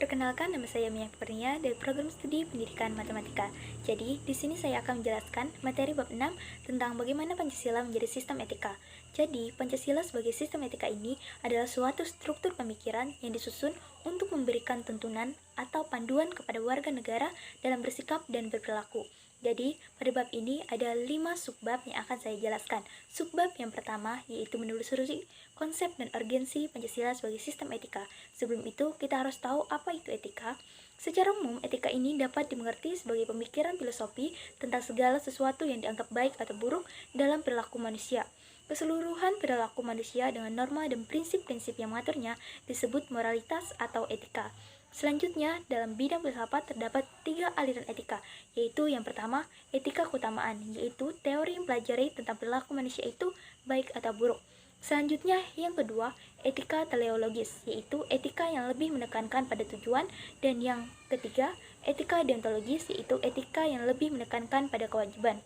Perkenalkan, nama saya Mia Kurnia dari Program Studi Pendidikan Matematika. Jadi, di sini saya akan menjelaskan materi bab 6 tentang bagaimana Pancasila menjadi sistem etika. Jadi, Pancasila sebagai sistem etika ini adalah suatu struktur pemikiran yang disusun untuk memberikan tuntunan atau panduan kepada warga negara dalam bersikap dan berperilaku. Jadi, pada bab ini ada 5 subbab yang akan saya jelaskan. Subbab yang pertama yaitu menelusuri konsep dan urgensi Pancasila sebagai sistem etika. Sebelum itu, kita harus tahu apa itu etika. Secara umum, etika ini dapat dimengerti sebagai pemikiran filosofi tentang segala sesuatu yang dianggap baik atau buruk dalam perilaku manusia. Keseluruhan perilaku manusia dengan norma dan prinsip-prinsip yang mengaturnya disebut moralitas atau etika. Selanjutnya, dalam bidang filsafat terdapat 3 aliran etika, yaitu yang pertama, etika keutamaan, yaitu teori yang mempelajari tentang perilaku manusia itu baik atau buruk. Selanjutnya, yang kedua, etika teleologis, yaitu etika yang lebih menekankan pada tujuan, dan yang ketiga, etika deontologis, yaitu etika yang lebih menekankan pada kewajiban.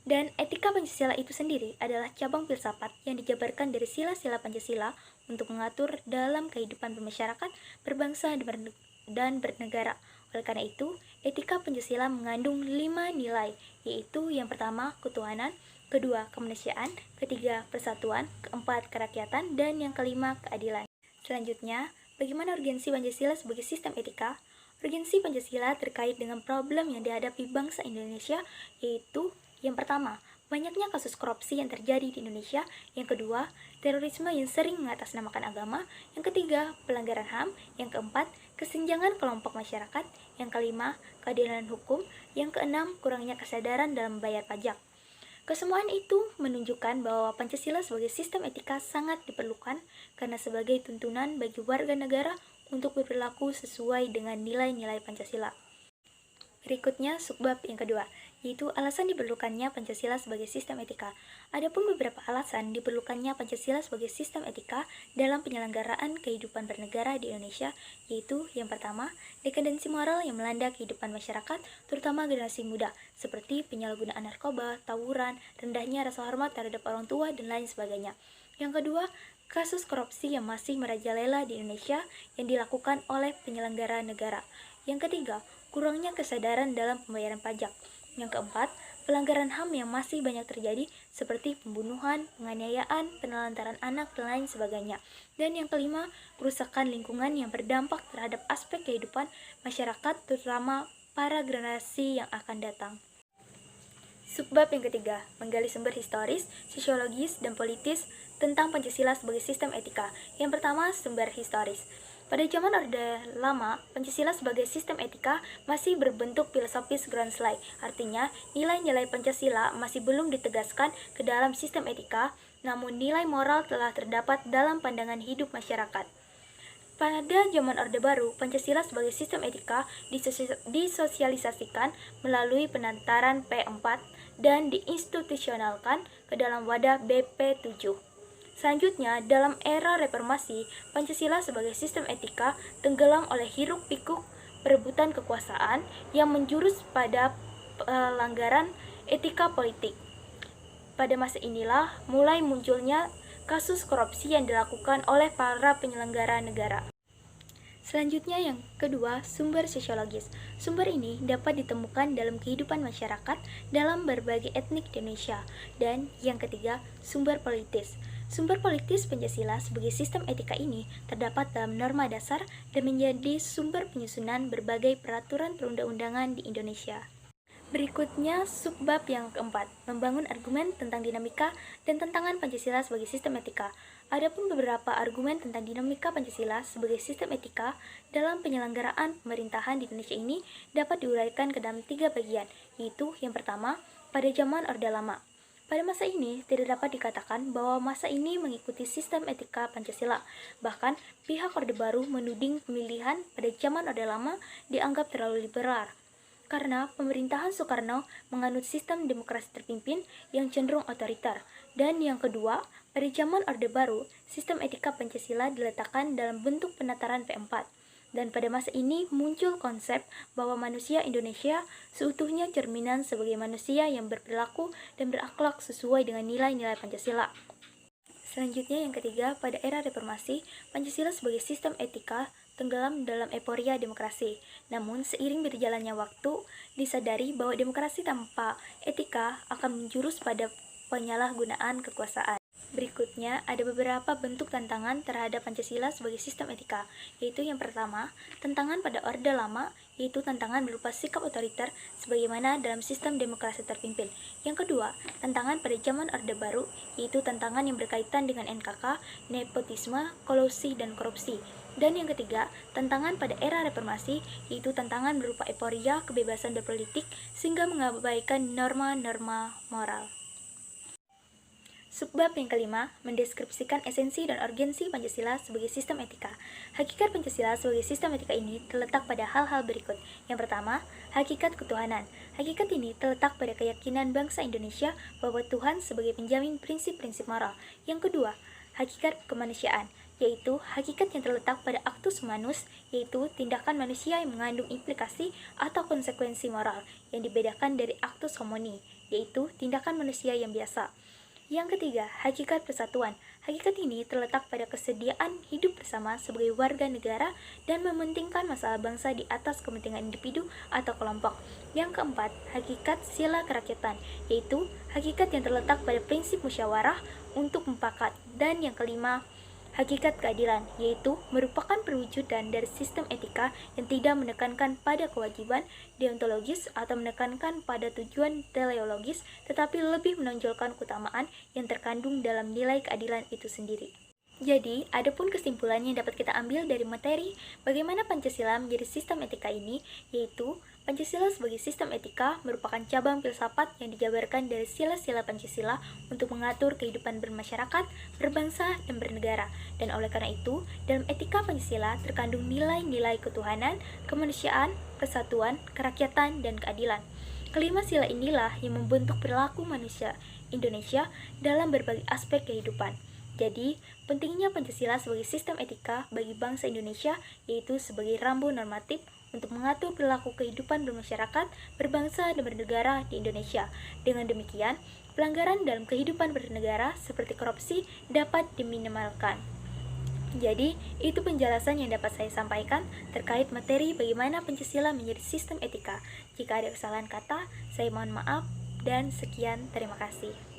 Dan etika Pancasila itu sendiri adalah cabang filsafat yang dijabarkan dari sila-sila Pancasila untuk mengatur dalam kehidupan bermasyarakat, berbangsa, dan bernegara. Oleh karena itu, etika Pancasila mengandung 5 nilai, yaitu yang pertama, ketuhanan, kedua, kemanusiaan, ketiga, persatuan, keempat, kerakyatan, dan yang kelima, keadilan. Selanjutnya, bagaimana urgensi Pancasila sebagai sistem etika? Urgensi Pancasila terkait dengan problem yang dihadapi bangsa Indonesia, yaitu yang pertama, banyaknya kasus korupsi yang terjadi di Indonesia. Yang kedua, terorisme yang sering mengatasnamakan agama. Yang ketiga, pelanggaran HAM. Yang keempat, kesenjangan kelompok masyarakat. Yang kelima, keadilan hukum. Yang keenam, kurangnya kesadaran dalam membayar pajak. Kesemuaan itu menunjukkan bahwa Pancasila sebagai sistem etika sangat diperlukan karena sebagai tuntunan bagi warga negara untuk berperilaku sesuai dengan nilai-nilai Pancasila. Berikutnya, subbab yang kedua, yaitu alasan diperlukannya Pancasila sebagai sistem etika. Adapun beberapa alasan diperlukannya Pancasila sebagai sistem etika dalam penyelenggaraan kehidupan bernegara di Indonesia, yaitu yang pertama, dekadensi moral yang melanda kehidupan masyarakat, terutama generasi muda, seperti penyalahgunaan narkoba, tawuran, rendahnya rasa hormat terhadap orang tua, dan lain sebagainya. Yang kedua, kasus korupsi yang masih merajalela di Indonesia yang dilakukan oleh penyelenggara negara. Yang ketiga, kurangnya kesadaran dalam pembayaran pajak. Yang keempat, pelanggaran HAM yang masih banyak terjadi seperti pembunuhan, penganiayaan, penelantaran anak, dan lain sebagainya. Dan yang kelima, kerusakan lingkungan yang berdampak terhadap aspek kehidupan masyarakat, terutama para generasi yang akan datang. Subbab yang ketiga, menggali sumber historis, sosiologis, dan politis tentang Pancasila sebagai sistem etika. Yang pertama, sumber historis. Pada zaman Orde Lama, Pancasila sebagai sistem etika masih berbentuk filosofis grand sly. Artinya, nilai-nilai Pancasila masih belum ditegaskan ke dalam sistem etika, namun nilai moral telah terdapat dalam pandangan hidup masyarakat. Pada zaman Orde Baru, Pancasila sebagai sistem etika disosialisasikan melalui penataran P4 dan diinstitusionalkan ke dalam wadah BP7. Selanjutnya, dalam era reformasi, Pancasila sebagai sistem etika tenggelam oleh hiruk-pikuk perebutan kekuasaan yang menjurus pada pelanggaran etika politik. Pada masa inilah mulai munculnya kasus korupsi yang dilakukan oleh para penyelenggara negara. Selanjutnya yang kedua, sumber sosiologis. Sumber ini dapat ditemukan dalam kehidupan masyarakat dalam berbagai etnik di Indonesia. Dan yang ketiga, sumber politis. Sumber politis Pancasila sebagai sistem etika ini terdapat dalam norma dasar dan menjadi sumber penyusunan berbagai peraturan perundang-undangan di Indonesia. Berikutnya, subbab yang keempat, membangun argumen tentang dinamika dan tantangan Pancasila sebagai sistem etika. Adapun beberapa argumen tentang dinamika Pancasila sebagai sistem etika dalam penyelenggaraan pemerintahan di Indonesia ini dapat diuraikan ke dalam 3 bagian, yaitu yang pertama, pada zaman Orde Lama. Pada masa ini, tidak dapat dikatakan bahwa masa ini mengikuti sistem etika Pancasila. Bahkan, pihak Orde Baru menuding pemilihan pada zaman Orde Lama dianggap terlalu liberal, karena pemerintahan Soekarno menganut sistem demokrasi terpimpin yang cenderung otoriter. Dan yang kedua, pada zaman Orde Baru, sistem etika Pancasila diletakkan dalam bentuk penataran P4. Dan pada masa ini muncul konsep bahwa manusia Indonesia seutuhnya cerminan sebagai manusia yang berperilaku dan berakhlak sesuai dengan nilai-nilai Pancasila. Selanjutnya yang ketiga, pada era reformasi, Pancasila sebagai sistem etika tenggelam dalam euforia demokrasi. Namun, seiring berjalannya waktu, disadari bahwa demokrasi tanpa etika akan menjurus pada penyalahgunaan kekuasaan. Berikutnya, ada beberapa bentuk tantangan terhadap Pancasila sebagai sistem etika, yaitu yang pertama, tantangan pada Orde Lama, yaitu tantangan berupa sikap otoriter sebagaimana dalam sistem demokrasi terpimpin. Yang kedua, tantangan pada zaman Orde Baru, yaitu tantangan yang berkaitan dengan NKK, nepotisme, kolusi, dan korupsi. Dan yang ketiga, tantangan pada era reformasi, yaitu tantangan berupa euforia, kebebasan berpolitik, sehingga mengabaikan norma-norma moral. Subbab yang kelima, mendeskripsikan esensi dan urgensi Pancasila sebagai sistem etika. Hakikat Pancasila sebagai sistem etika ini terletak pada hal-hal berikut. Yang pertama, hakikat ketuhanan. Hakikat ini terletak pada keyakinan bangsa Indonesia bahwa Tuhan sebagai penjamin prinsip-prinsip moral. Yang kedua, hakikat kemanusiaan, yaitu hakikat yang terletak pada actus humanus, yaitu tindakan manusia yang mengandung implikasi atau konsekuensi moral, yang dibedakan dari actus homini, yaitu tindakan manusia yang biasa. Yang ketiga, hakikat persatuan. Hakikat ini terletak pada kesediaan hidup bersama sebagai warga negara dan mementingkan masalah bangsa di atas kepentingan individu atau kelompok. Yang keempat, hakikat sila kerakyatan, yaitu hakikat yang terletak pada prinsip musyawarah untuk mufakat. Dan yang kelima, hakikat keadilan, yaitu merupakan perwujudan dari sistem etika yang tidak menekankan pada kewajiban deontologis atau menekankan pada tujuan teleologis, tetapi lebih menonjolkan keutamaan yang terkandung dalam nilai keadilan itu sendiri. Jadi, adapun kesimpulan yang dapat kita ambil dari materi bagaimana Pancasila menjadi sistem etika ini, yaitu Pancasila sebagai sistem etika merupakan cabang filsafat yang dijabarkan dari sila-sila Pancasila untuk mengatur kehidupan bermasyarakat, berbangsa, dan bernegara. Dan oleh karena itu, dalam etika Pancasila terkandung nilai-nilai ketuhanan, kemanusiaan, persatuan, kerakyatan, dan keadilan. Kelima sila inilah yang membentuk perilaku manusia Indonesia dalam berbagai aspek kehidupan. Jadi, pentingnya Pancasila sebagai sistem etika bagi bangsa Indonesia, yaitu sebagai rambu normatif untuk mengatur perilaku kehidupan bermasyarakat, berbangsa, dan bernegara di Indonesia. Dengan demikian, pelanggaran dalam kehidupan bernegara seperti korupsi dapat diminimalkan. Jadi, itu penjelasan yang dapat saya sampaikan terkait materi bagaimana Pancasila menjadi sistem etika. Jika ada kesalahan kata, saya mohon maaf, dan sekian, terima kasih.